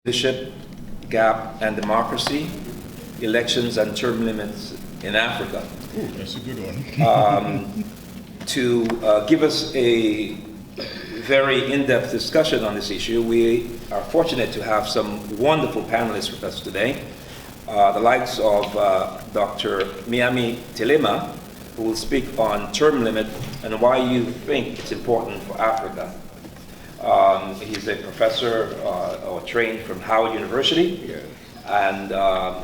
Leadership, gap and democracy, elections and term limits in Africa. Ooh, that's a good one. To give us a very in-depth discussion on this issue, we are fortunate to have some wonderful panelists with us today. The likes of Dr. Teylema, who will speak on term limit and why you think it's important for Africa. He's a professor or trained from Howard University, Yeah. and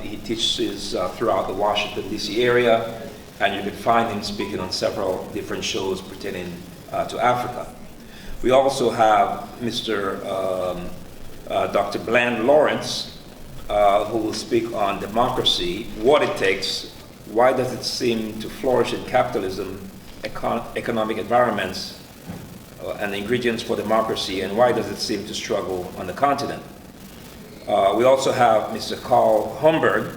he teaches throughout the Washington, D.C. area, and you can find him speaking on several different shows pertaining to Africa. We also have Mr. Dr. Bland Lawrence, who will speak on democracy, what it takes, why does it seem to flourish in capitalism, economic environments, and the ingredients for democracy, and why does it seem to struggle on the continent. We also have Mr. Carl Homburg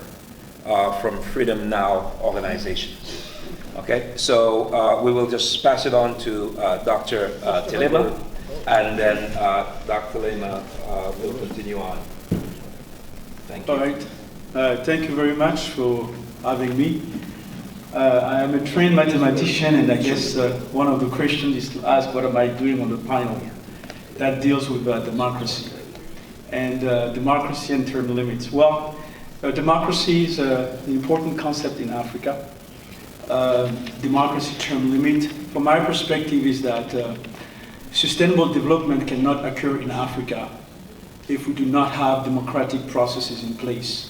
from Freedom Now organization. Okay, so we will just pass it on to Dr. Teylema, and then Dr. Teylema will continue on. Thank you. All right, thank you very much for having me. I am a trained mathematician, and I guess one of the questions is to ask what am I doing on the panel that deals with democracy and democracy and term limits. Well, democracy is an important concept in Africa. Democracy term limit, from my perspective, is that sustainable development cannot occur in Africa if we do not have democratic processes in place.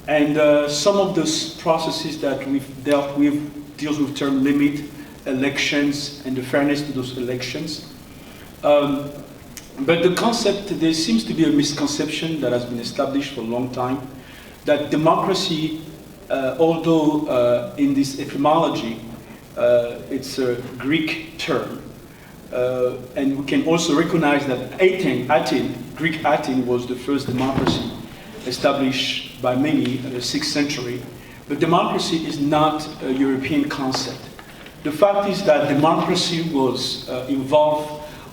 And some of those processes that we've dealt with deals with term limit, elections, and the fairness to those elections. But the concept, there seems to be a misconception that has been established for a long time, that democracy, although in this etymology, it's a Greek term, and we can also recognize that Greek Athens was the first democracy established by many in the 6th century, but democracy is not a European concept. The fact is that democracy was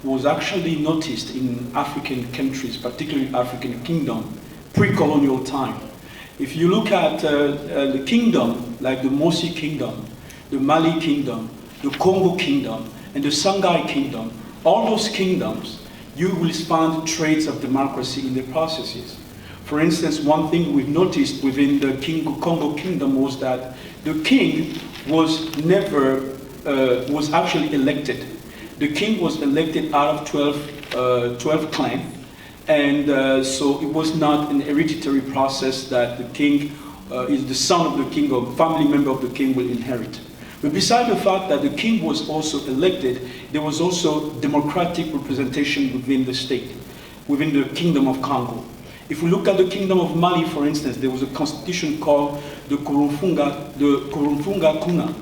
was actually noticed in African countries, particularly African kingdom, pre-colonial time. If you look at the kingdom, like the Mosi kingdom, the Mali kingdom, the Congo kingdom, and the Songhai kingdom, all those kingdoms, you will find traits of democracy in their processes. For instance, one thing we've noticed within the Congo kingdom was that the king was was actually elected. The king was elected out of 12 clans, and so it was not an hereditary process that the king is the son of the king or family member of the king will inherit. But beside the fact that the king was also elected, there was also democratic representation within the state, within the kingdom of Congo. If we look at the kingdom of Mali, for instance, there was a constitution called the Kurumfunga Kuna,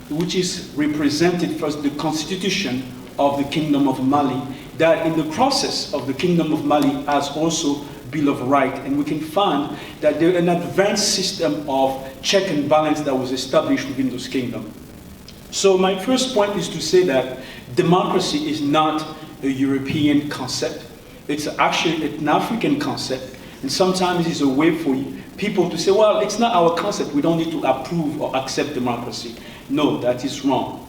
which is represented first the constitution of the kingdom of Mali, that in the process of the kingdom of Mali has also Bill of Rights, and we can find that there is an advanced system of check and balance that was established within those kingdoms. So my first point is to say that democracy is not a European concept. It's actually an African concept. And sometimes it's a way for people to say, well, it's not our concept. We don't need to approve or accept democracy. No, that is wrong.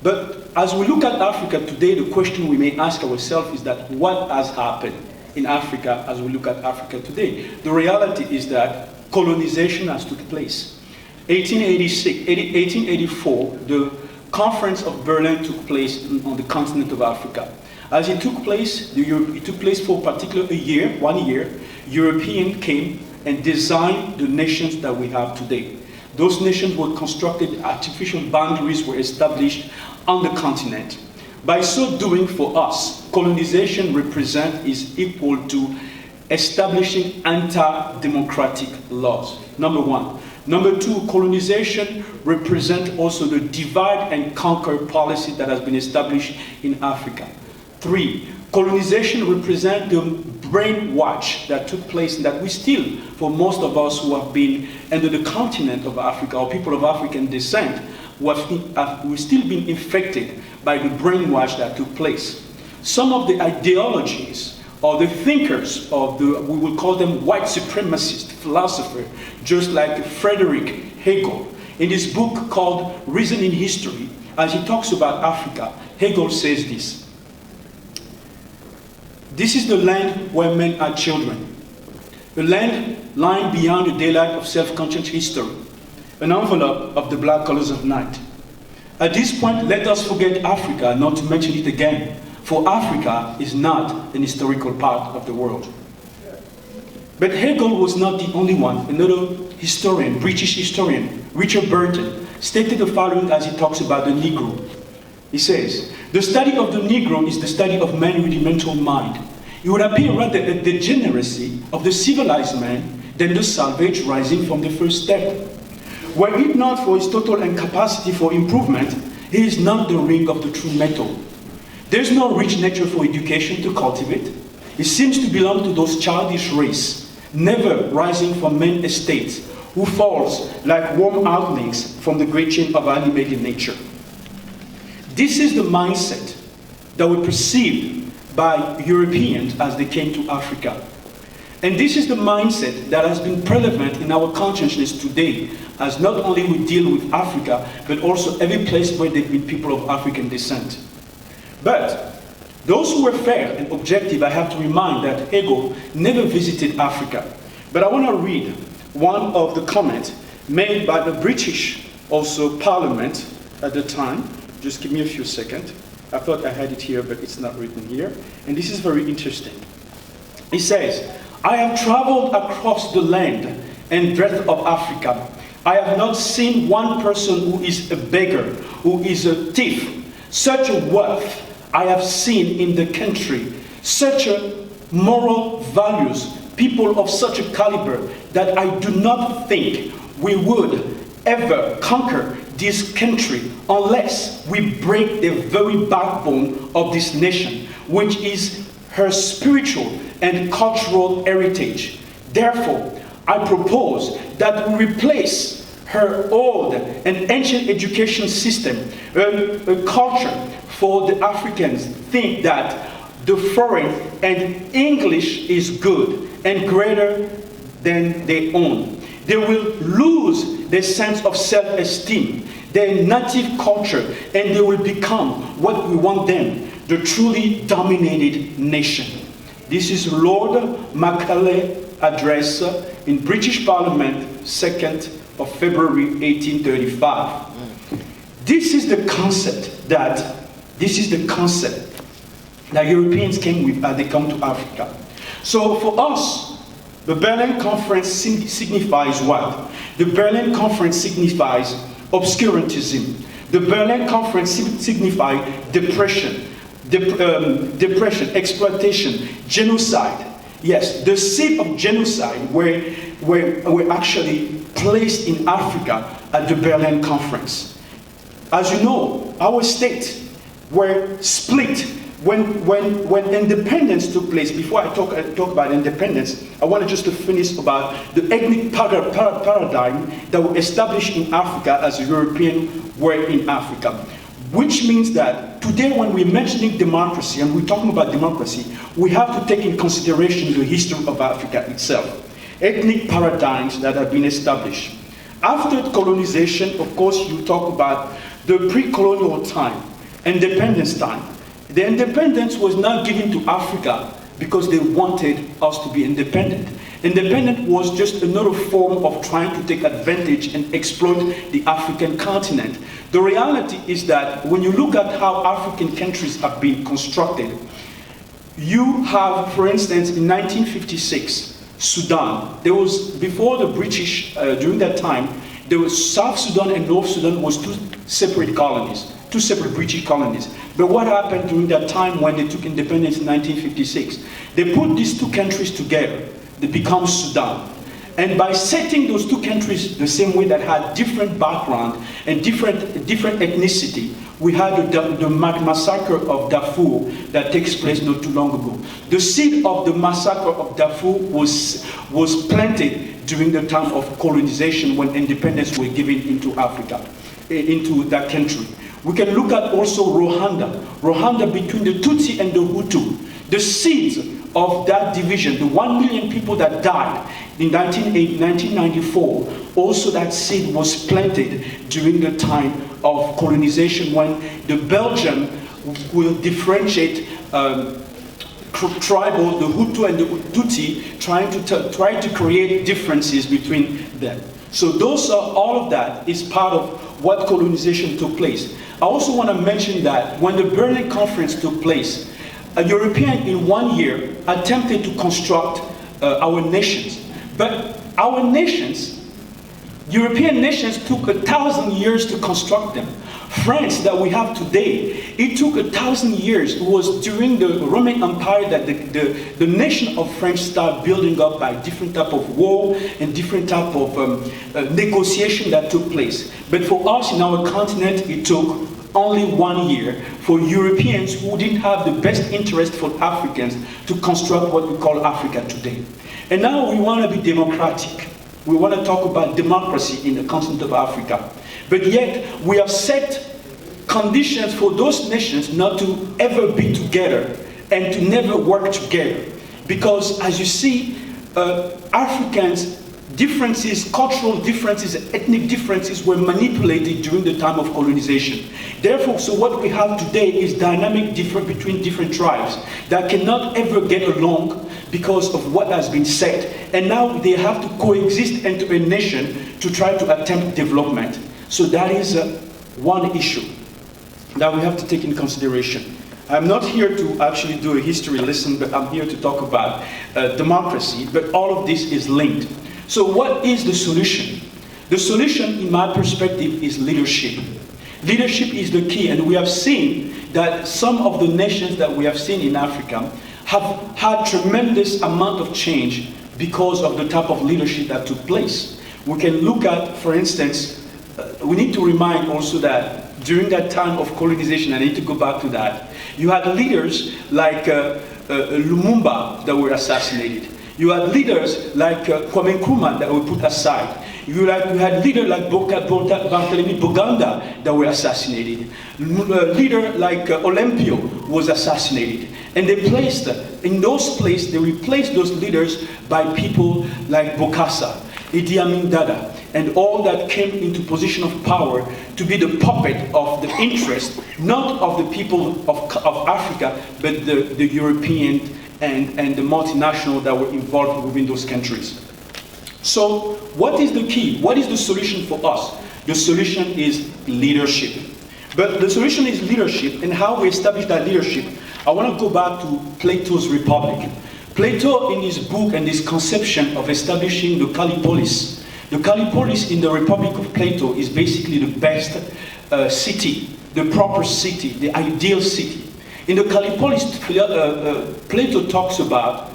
But as we look at Africa today, the question we may ask ourselves is that what has happened in Africa as we look at Africa today? The reality is that colonization has took place. 1884, the Conference of Berlin took place on the continent of Africa. As it took place, it took place for particularly 1 year, Europeans came and designed the nations that we have today. Those nations were constructed, artificial boundaries were established on the continent. By so doing, for us, colonization is equal to establishing anti-democratic laws, number one. Number two, colonization represents also the divide and conquer policy that has been established in Africa. 3, colonization represents the brainwash that took place and that we still, for most of us who have been under the continent of Africa or people of African descent, we've still been infected by the brainwash that took place. Some of the ideologies or the thinkers of the, we will call them white supremacist philosophers, just like Frederick Hegel. In his book called Reason in History, as he talks about Africa, Hegel says this: "This is the land where men are children, a land lying beyond the daylight of self-conscious history, an envelope of the black colors of night. At this point, let us forget Africa, not to mention it again, for Africa is not an historical part of the world." But Hegel was not the only one. Another historian, British historian, Richard Burton, stated the following as he talks about the Negro. He says, "The study of the Negro is the study of man's rudimental mind. It would appear rather a degeneracy of the civilized man than the salvage rising from the first step. Were it not for his total incapacity for improvement, he is not the ring of the true metal. There is no rich nature for education to cultivate. It seems to belong to those childish race, never rising from men's estates, who falls like warm outlings from the great chain of animated nature." This is the mindset that we perceived by Europeans as they came to Africa. And this is the mindset that has been prevalent in our consciousness today, as not only we deal with Africa, but also every place where there have been people of African descent. But those who were fair and objective, I have to remind that Hegel never visited Africa. But I want to read one of the comments made by the British also Parliament at the time. Just give me a few seconds. I thought I had it here, but it's not written here. And this is very interesting. He says, "I have traveled across the length and breadth of Africa. I have not seen one person who is a beggar, who is a thief. Such a wealth I have seen in the country, such a moral values, people of such a caliber, that I do not think we would ever conquer this country unless we break the very backbone of this nation, which is her spiritual and cultural heritage. Therefore, I propose that we replace her old and ancient education system, a culture for the Africans think that the foreign and English is good and greater than their own. They will lose their sense of self-esteem, their native culture, and they will become what we want them, the truly dominated nation." This is Lord Macaulay address in British Parliament, 2nd of February 1835. This is the concept that Europeans came with as they come to Africa. So for us, the Berlin Conference signifies what? The Berlin Conference signifies obscurantism. The Berlin Conference signifies depression, exploitation, genocide. Yes, the seed of genocide were actually placed in Africa at the Berlin Conference. As you know, our states were split when independence took place. Before I talk about independence, I wanted just to finish about the ethnic paradigm that was established in Africa as Europeans were in Africa. Which means that today when we're mentioning democracy and we're talking about democracy, we have to take in consideration the history of Africa itself. Ethnic paradigms that have been established. After colonization, of course, you talk about the pre-colonial time, independence time. The independence was not given to Africa because they wanted us to be independent. Independence was just another form of trying to take advantage and exploit the African continent. The reality is that when you look at how African countries have been constructed, you have, for instance, in 1956, Sudan. There was, before the British, during that time, there was South Sudan and North Sudan was two separate colonies, two separate British colonies. But what happened during that time when they took independence in 1956? They put these two countries together. They become Sudan. And by setting those two countries the same way that had different background and different ethnicity, we had the massacre of Darfur that takes place not too long ago. The seed of the massacre of Darfur was planted during the time of colonization when independence was given into Africa, into that country. We can look at also Rwanda between the Tutsi and the Hutu. The seeds of that division, the 1 million people that died in 1994, also that seed was planted during the time of colonization, when the Belgian will differentiate tribal, the Hutu and the Tutsi, trying to create differences between them. So all of that is part of what colonization took place. I also want to mention that when the Berlin Conference took place, a European in 1 year attempted to construct our nations. But our nations, European nations, took 1,000 years to construct them. France that we have today, it took 1,000 years. It was during the Roman Empire that the nation of French started building up by different type of war and different type of negotiation that took place. But for us in our continent, it took only 1 year for Europeans who didn't have the best interest for Africans to construct what we call Africa today. And now we want to be democratic. We want to talk about democracy in the continent of Africa. But yet, we have set conditions for those nations not to ever be together and to never work together. Because as you see, Africans' differences, cultural differences, ethnic differences were manipulated during the time of colonization. Therefore, so what we have today is dynamic difference between different tribes that cannot ever get along because of what has been said. And now they have to coexist into a nation to try to attempt development. So that is one issue that we have to take in consideration. I'm not here to actually do a history lesson, but I'm here to talk about democracy, but all of this is linked. So what is the solution? The solution, in my perspective, is leadership. Leadership is the key, and we have seen that some of the nations that we have seen in Africa have had tremendous amount of change because of the type of leadership that took place. We can look at, for instance, we need to remind also that during that time of colonization, I need to go back to that, you had leaders like Lumumba that were assassinated. You had leaders like Kwame Nkrumah that were put aside. You had leaders like Barthélemy Boganda that were assassinated. A leader like Olympio was assassinated. And they placed, in those places, they replaced those leaders by people like Bokassa, Idi Amin Dada, and all that came into position of power to be the puppet of the interest, not of the people of Africa, but the European and the multinational that were involved within those countries. So what is the key? What is the solution for us? The solution is leadership. But the solution is leadership, and how we establish that leadership. I want to go back to Plato's Republic. Plato, in his book and his conception of establishing the Callipolis, the Callipolis in the Republic of Plato is basically the best city, the proper city, the ideal city. In the Callipolis, Plato talks about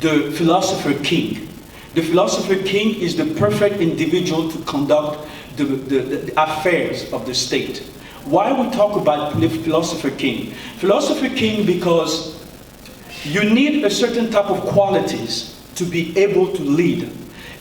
the philosopher king. The philosopher king is the perfect individual to conduct the affairs of the state. Why we talk about the philosopher king? Philosopher king because you need a certain type of qualities to be able to lead.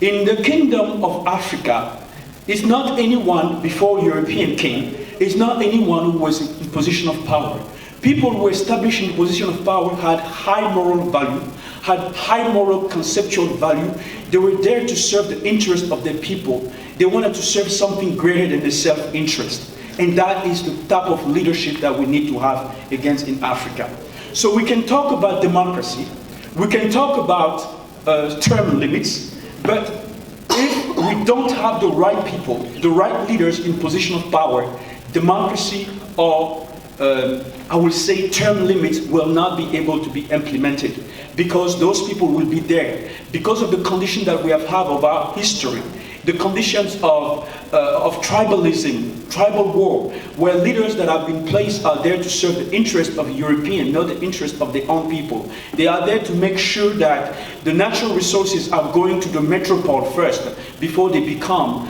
In the kingdom of Africa, it's not anyone before European king, it's not anyone who was in position of power. People who were established in position of power had high moral value, had high moral conceptual value. They were there to serve the interest of their people. They wanted to serve something greater than their self-interest. And that is the type of leadership that we need to have against in Africa. So we can talk about democracy, we can talk about term limits, but if we don't have the right people, the right leaders in position of power, democracy or I will say term limits will not be able to be implemented because those people will be there. Because of the condition that we have of our history, the conditions of tribalism, tribal war, where leaders that have been placed are there to serve the interest of the European, not the interest of their own people. They are there to make sure that the natural resources are going to the metropole first before they become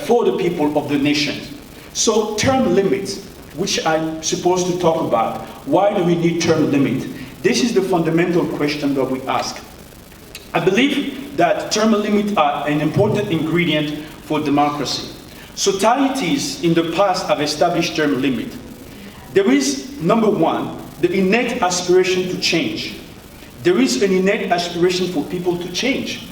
for the people of the nation. So term limits, which I'm supposed to talk about. Why do we need term limit? This is the fundamental question that we ask. I believe that term limits are an important ingredient for democracy. Societies in the past have established term limit. There is, number one, the innate aspiration to change. There is an innate aspiration for people to change.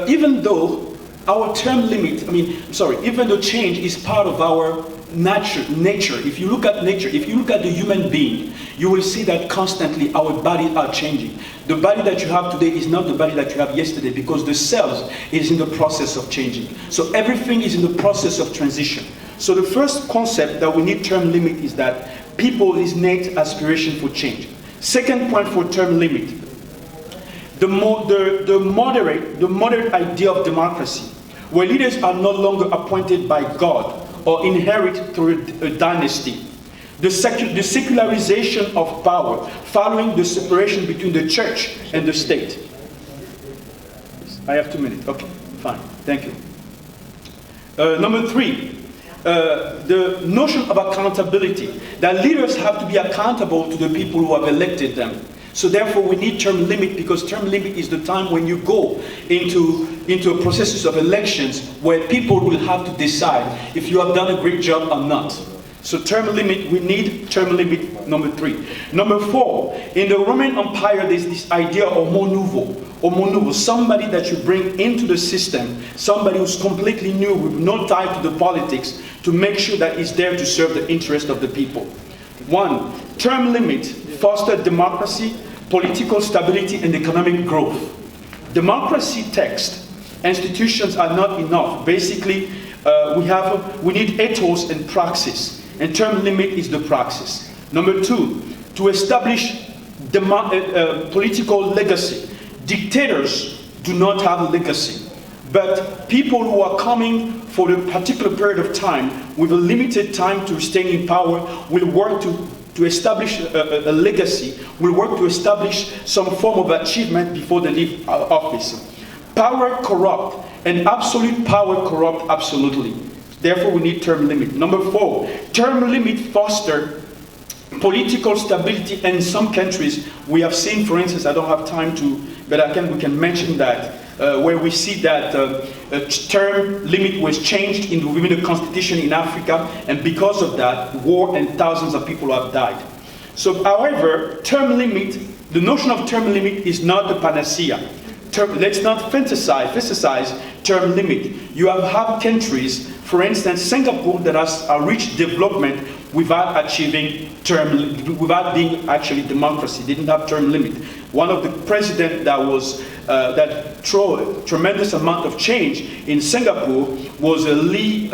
Even though our term limit, even though change is part of our nature. If you look at nature, if you look at the human being, you will see that constantly our bodies are changing. The body that you have today is not the body that you have yesterday, because the cells is in the process of changing. So everything is in the process of transition. So the first concept that we need term limit is that people is innate aspiration for change. Second point for term limit, the moderate idea of democracy, where leaders are no longer appointed by God or inherit through a dynasty. The secularization of power, following the separation between the church and the state. I have 2 minutes. Okay, fine. Thank you. Number 3, the notion of accountability, that leaders have to be accountable to the people who have elected them. So therefore we need term limit, because term limit is the time when you go into a process of elections where people will have to decide if you have done a great job or not. So term limit, we need term limit number 3. Number 4, in the Roman Empire there's this idea of homo nouveau, somebody that you bring into the system, somebody who's completely new with no tie to the politics, to make sure that he's there to serve the interest of the people. 1, term limit foster democracy, political stability, and economic growth. Democracy text, institutions are not enough. Basically, we need ethos and praxis, and term limit is the praxis. Number 2, to establish political legacy. Dictators do not have a legacy, but people who are coming for a particular period of time with a limited time to stay in power will work to establish a legacy, will work to establish some form of achievement before they leave office. Power corrupt, and absolute power corrupt absolutely. Therefore we need term limit. Number 4, term limit foster political stability. And in some countries we have seen, for instance, I don't have time to, but we can mention that, where we see that a term limit was changed within the constitution in Africa, and because of that, war and thousands of people have died. So, however, term limit, the notion of term limit is not the panacea. Let's not fantasize term limit. You have countries, for instance, Singapore, that has reached development without achieving without being actually democracy. Didn't have term limit. One of the presidents that threw a tremendous amount of change in Singapore was Lee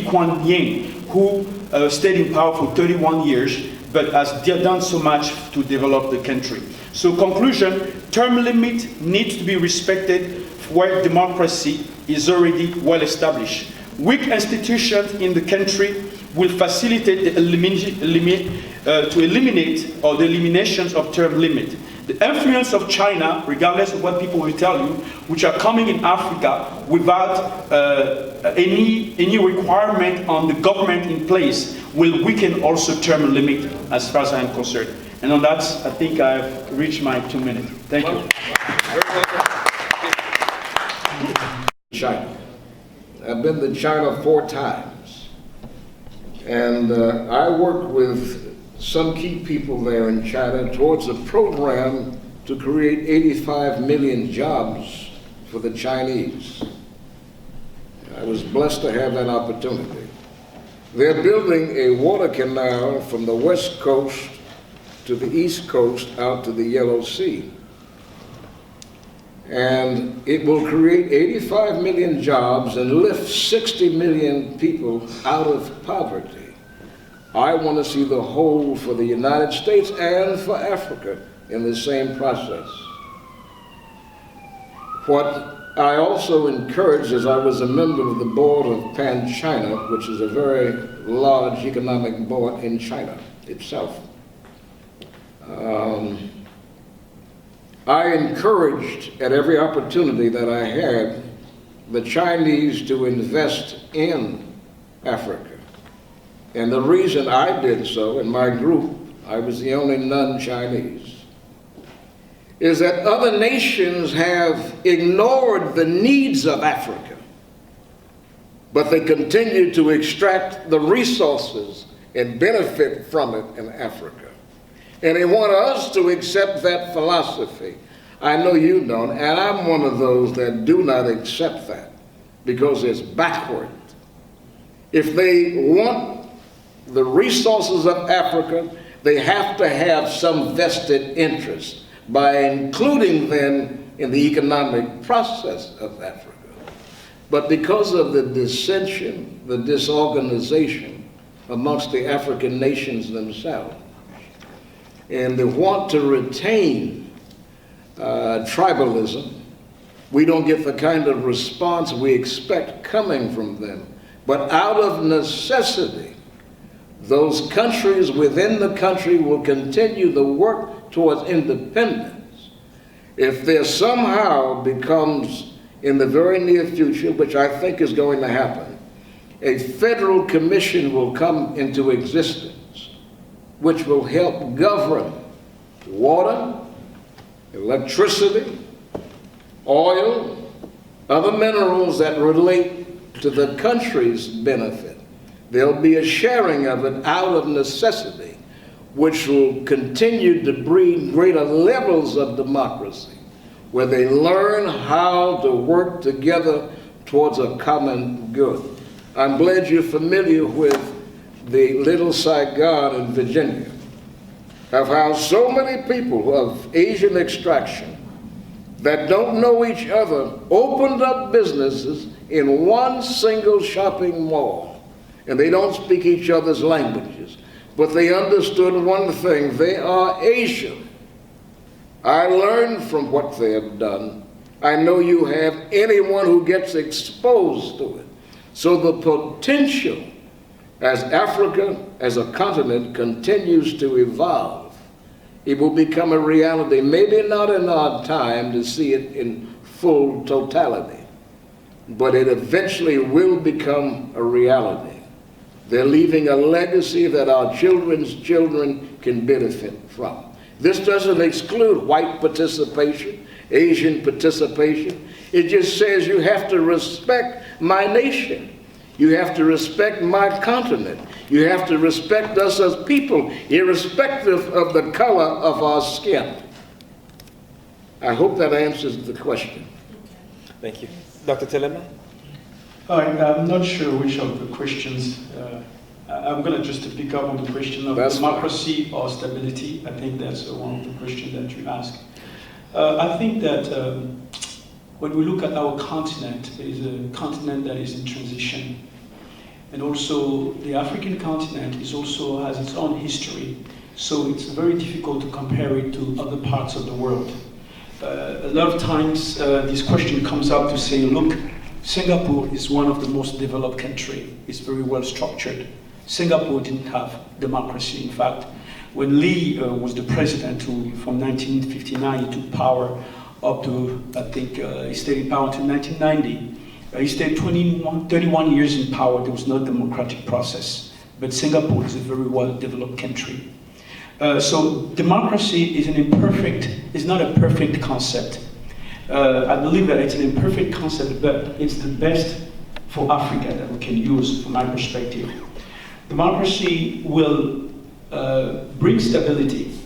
Kuan Yew, who stayed in power for 31 years, but has done so much to develop the country. So conclusion, term limit needs to be respected where democracy is already well established. Weak institutions in the country will facilitate the eliminations of term limit. The influence of China, regardless of what people will tell you, which are coming in Africa without any requirement on the government in place, will weaken also term limit as far as I am concerned. And on that, I think I've reached my 2 minutes. Thank you. China. I've been to China 4 times. And I work with some key people there in China towards a program to create 85 million jobs for the Chinese. I was blessed to have that opportunity. They're building a water canal from the west coast to the east coast out to the Yellow Sea. And it will create 85 million jobs and lift 60 million people out of poverty. I want to see the whole for the United States and for Africa in the same process. What I also encouraged, as I was a member of the board of Pan China, which is a very large economic board in China itself, I encouraged at every opportunity that I had the Chinese to invest in Africa. And the reason I did so, in my group, I was the only non-Chinese, is that other nations have ignored the needs of Africa, but they continue to extract the resources and benefit from it in Africa. And they want us to accept that philosophy. I know you don't, and I'm one of those that do not accept that because it's backward. If they want the resources of Africa, they have to have some vested interest by including them in the economic process of Africa. But because of the dissension, the disorganization amongst the African nations themselves, and they want to retain tribalism, we don't get the kind of response we expect coming from them. But out of necessity, those countries within the country will continue the work towards independence. If there somehow becomes, in the very near future, which I think is going to happen, a federal commission will come into existence, which will help govern water, electricity, oil, other minerals that relate to the country's benefit. There'll be a sharing of it out of necessity, which will continue to breed greater levels of democracy, where they learn how to work together towards a common good. I'm glad you're familiar with the Little Saigon in Virginia, of how so many people of Asian extraction that don't know each other opened up businesses in one single shopping mall. And they don't speak each other's languages, but they understood one thing: they are Asian. I learned from what they have done. I know you have. Anyone who gets exposed to it. So the potential, as Africa as a continent continues to evolve, it will become a reality. Maybe not in our time to see it in full totality, but it eventually will become a reality. They're leaving a legacy that our children's children can benefit from. This doesn't exclude white participation, Asian participation. It just says you have to respect my nation. You have to respect my continent. You have to respect us as people, irrespective of the color of our skin. I hope that answers the question. Thank you. Dr. Teylema? I'm not sure which of the questions. I'm going to just pick up on the question of democracy or stability. I think that's one of the questions that you asked. I think that when we look at our continent, it is a continent that is in transition. And also, the African continent also has its own history. So it's very difficult to compare it to other parts of the world. A lot of times, this question comes up to say, look, Singapore is one of the most developed countries. It's very well structured. Singapore didn't have democracy. In fact, when Lee was the president, who from 1959 he took power up to, I think, he stayed in power until 1990. He stayed 31 years in power. There was no democratic process. But Singapore is a very well-developed country. So democracy is not a perfect concept. I believe that it's an imperfect concept, but it's the best for Africa that we can use from my perspective. Democracy will bring stability.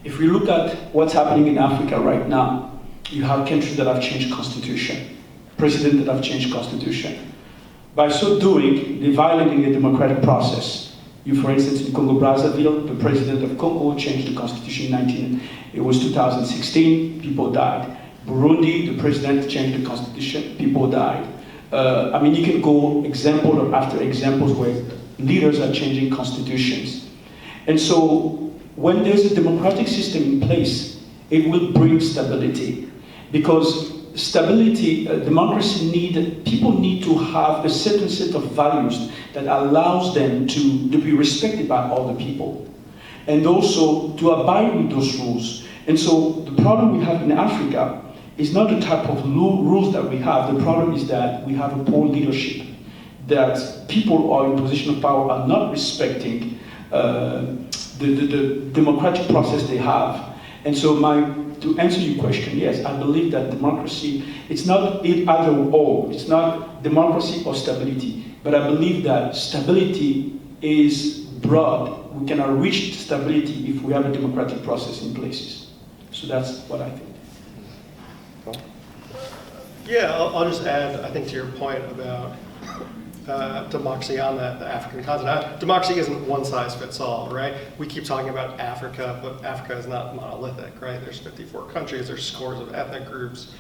If we look at what's happening in Africa right now, you have countries that have changed constitution, presidents that have changed constitution. By so doing, they're violating the democratic process. For instance, in Congo-Brazzaville, the president of Congo changed the constitution it was 2016, people died. Burundi, the president changed the constitution, people died. I mean, you can go example after examples where leaders are changing constitutions. And so, when there's a democratic system in place, it will bring stability. Because stability, people need to have a certain set of values that allows them to be respected by other people. And also to abide with those rules. And so the problem we have in Africa is not the type of rules that we have. The problem is that we have a poor leadership. That people who are in position of power are not respecting the democratic process they have. And so to answer your question, yes, I believe that democracy, it's not either or. It's not democracy or stability. But I believe that stability is broad, we cannot reach stability if we have a democratic process in places. So that's what I think. Yeah, I'll just add, I think, to your point about democracy on the African continent. Democracy isn't one size fits all, right? We keep talking about Africa, but Africa is not monolithic, right? There's 54 countries, there's scores of ethnic groups.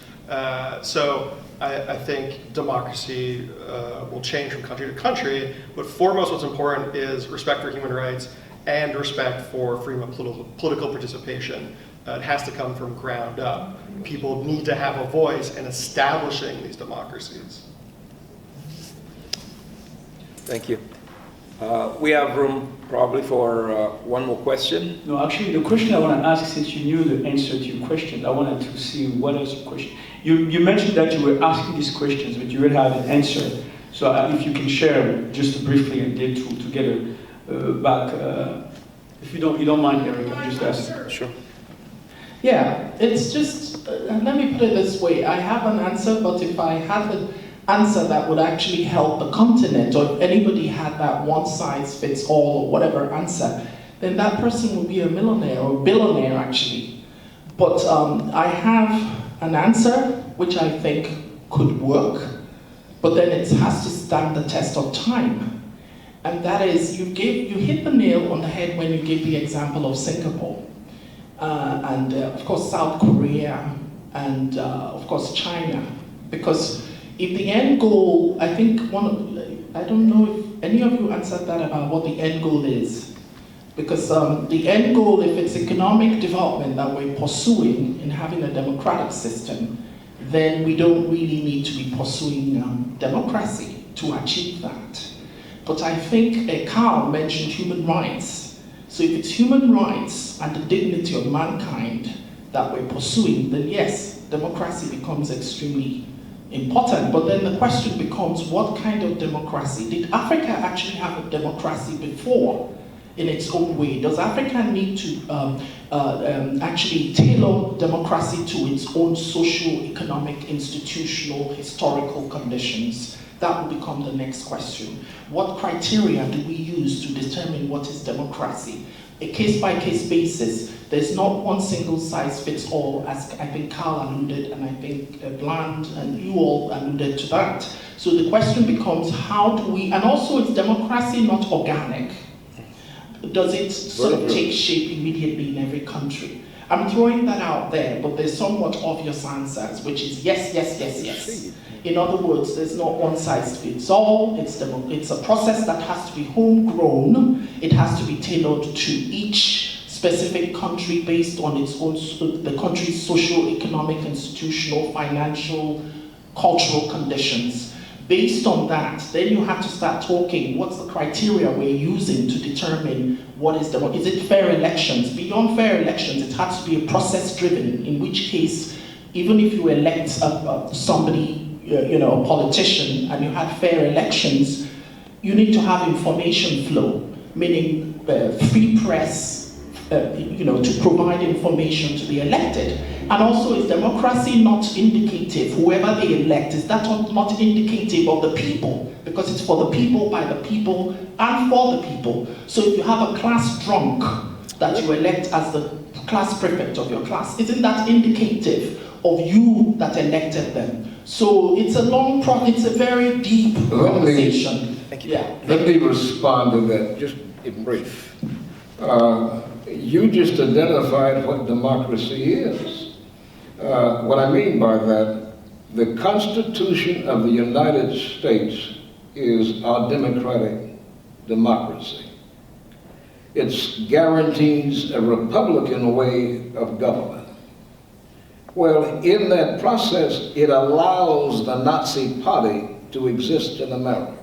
So I think democracy will change from country to country, but foremost what's important is respect for human rights and respect for freedom of political participation. It has to come from ground up. People need to have a voice in establishing these democracies. Thank you. We have room probably for one more question. No, actually, the question I want to ask, since you knew the answer to your question, I wanted to see what is your question. You mentioned that you were asking these questions, but you already have an answer. So if you can share just briefly and then to get back, if you don't mind, Eric, I'm just asking. Sure. Yeah, it's just, let me put it this way. I have an answer, but if I had an answer that would actually help the continent, or if anybody had that one size fits all or whatever answer, then that person would be a millionaire or billionaire actually. But I have an answer which I think could work, but then it has to stand the test of time. And that is, you hit the nail on the head when you gave the example of Singapore. And of course South Korea, and of course China, because if the end goal, I think I don't know if any of you answered that about what the end goal is, because the end goal, if it's economic development that we're pursuing in having a democratic system, then we don't really need to be pursuing democracy to achieve that. But I think Carl mentioned human rights. So if it's human rights and the dignity of mankind that we're pursuing, then yes, democracy becomes extremely important. But then the question becomes, what kind of democracy? Did Africa actually have a democracy before in its own way? Does Africa need to actually tailor democracy to its own social, economic, institutional, historical conditions? That will become the next question. What criteria do we use to determine what is democracy? A case-by-case basis. There's not one single size fits all, as I think Carl alluded, and I think Bland and you all alluded to that. So the question becomes, how do we, and also is democracy not organic? Does it sort of take shape immediately in every country? I'm throwing that out there, but there's somewhat obvious answers, which is yes, yes, yes, yes. In other words, there's not one size fits all. It's a process that has to be homegrown. It has to be tailored to each specific country based on its own, the country's social, economic, institutional, financial, cultural conditions. Based on that, then you have to start talking, what's the criteria we're using to determine what is is it fair elections? Beyond fair elections, it has to be a process driven, in which case, even if you elect somebody, a politician, and you have fair elections, you need to have information flow, meaning free press, to provide information to the elected. And also, is democracy not indicative, whoever they elect, is that not indicative of the people? Because it's for the people, by the people, and for the people. So if you have a class drunk that you elect as the class prefect of your class, isn't that indicative of you that elected them? So it's a long it's a very deep conversation. Thank you. Yeah. Let me respond to that just in brief. You just identified what democracy is. What I mean by that, the Constitution of the United States is our democratic democracy. It guarantees a Republican way of government. Well, in that process, it allows the Nazi Party to exist in America.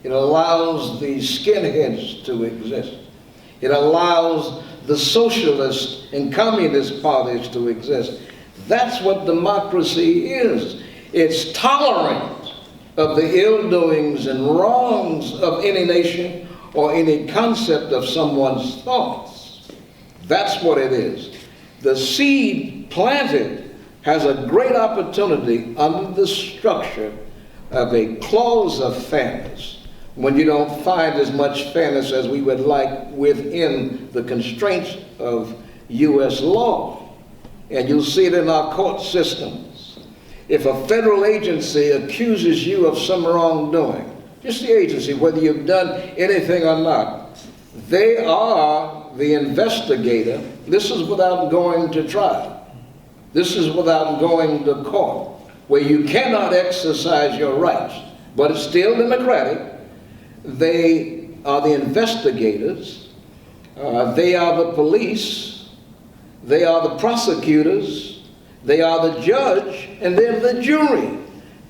It allows the skinheads to exist. It allows the socialist and communist parties to exist. That's what democracy is. It's tolerant of the ill-doings and wrongs of any nation or any concept of someone's thoughts. That's what it is. The seed planted has a great opportunity under the structure of a clause of fairness, when you don't find as much fairness as we would like within the constraints of U.S. law. And you'll see it in our court systems. If a federal agency accuses you of some wrongdoing, just the agency, whether you've done anything or not, they are the investigator. This is without going to trial. This is without going to court, where you cannot exercise your rights, but it's still democratic. They are the investigators. They are the police. They are the prosecutors. They are the judge, and they're the jury.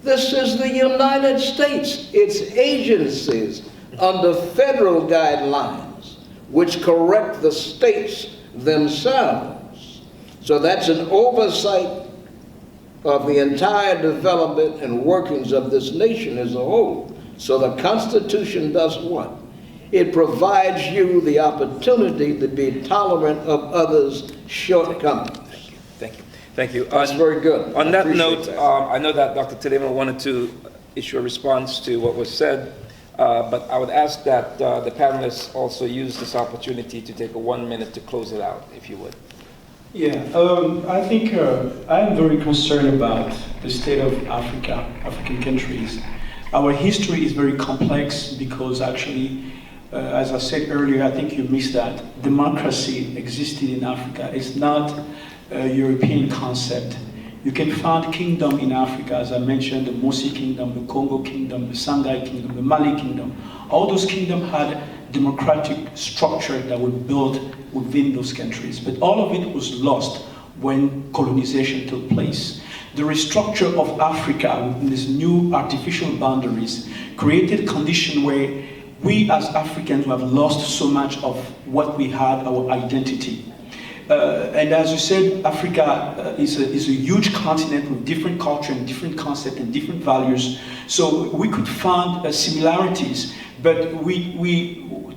This is the United States. It's agencies under federal guidelines which correct the states themselves. So that's an oversight of the entire development and workings of this nation as a whole. So the Constitution does what? It provides you the opportunity to be tolerant of others' shortcomings. Thank you. Thank you. That's very good. On that note, I know that Dr. Teylema wanted to issue a response to what was said, but I would ask that the panelists also use this opportunity to take a 1 minute to close it out, if you would. Yeah, I think I'm very concerned about the state of Africa, African countries. Our history is very complex because actually, as I said earlier, I think you missed that, democracy existed in Africa. It's not a European concept. You can find kingdom in Africa, as I mentioned, the Mosi Kingdom, the Congo Kingdom, the Sangay Kingdom, the Mali Kingdom. All those kingdoms had democratic structure that were built within those countries. But all of it was lost when colonization took place. The restructure of Africa within these new artificial boundaries created a condition where we as Africans have lost so much of what we had, our identity. And as you said, Africa is a huge continent with different culture and different concepts and different values. So we could find similarities, but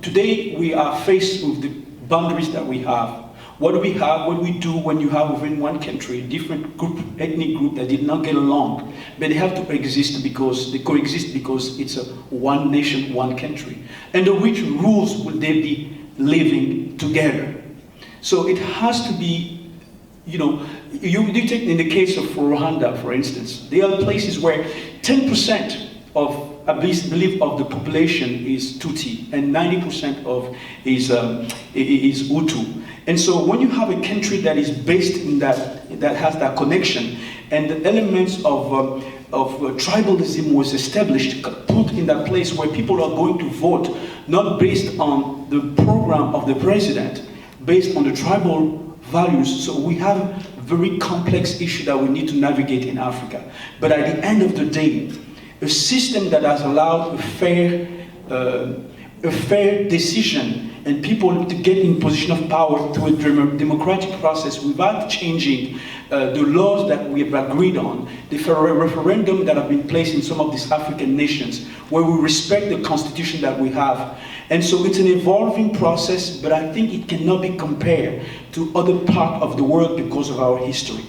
today we are faced with the boundaries that we have. What do we have? What do we do when you have within one country different ethnic group that did not get along, but they have to exist because they coexist because it's a one nation, one country. Under which rules would they be living together? So it has to be, you take in the case of Rwanda, for instance, there are places where 10% of, I believe, of the population is Tutsi and 90% of is Hutu. And so when you have a country that is based in that has that connection, and the elements of tribalism was established, put in that place where people are going to vote, not based on the program of the president, based on the tribal values. So we have a very complex issue that we need to navigate in Africa. But at the end of the day, a system that has allowed a fair decision and people to get in position of power through a democratic process without changing the laws that we have agreed on, the referendum that have been placed in some of these African nations, where we respect the constitution that we have. And so it's an evolving process, but I think it cannot be compared to other parts of the world because of our history.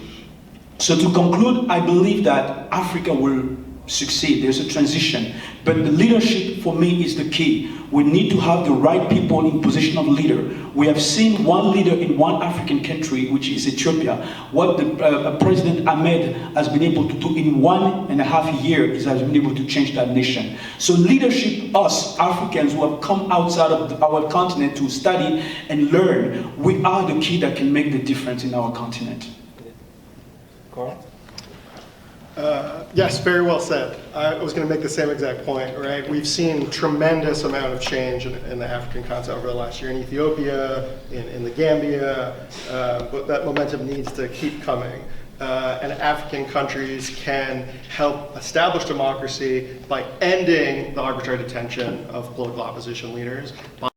So to conclude, I believe that Africa will succeed. There's a transition, but the leadership for me is the key. We need to have the right people in position of leader. We have seen one leader in one African country, which is Ethiopia. What the President Ahmed has been able to do in 1.5 years, has been able to change that nation. So leadership, us Africans who have come outside of our continent to study and learn, we are the key that can make the difference in our continent. Carl? Yes, very well said. I was going to make the same exact point, right? We've seen tremendous amount of change in the African continent over the last year in Ethiopia, in the Gambia, but that momentum needs to keep coming. And African countries can help establish democracy by ending the arbitrary detention of political opposition leaders, by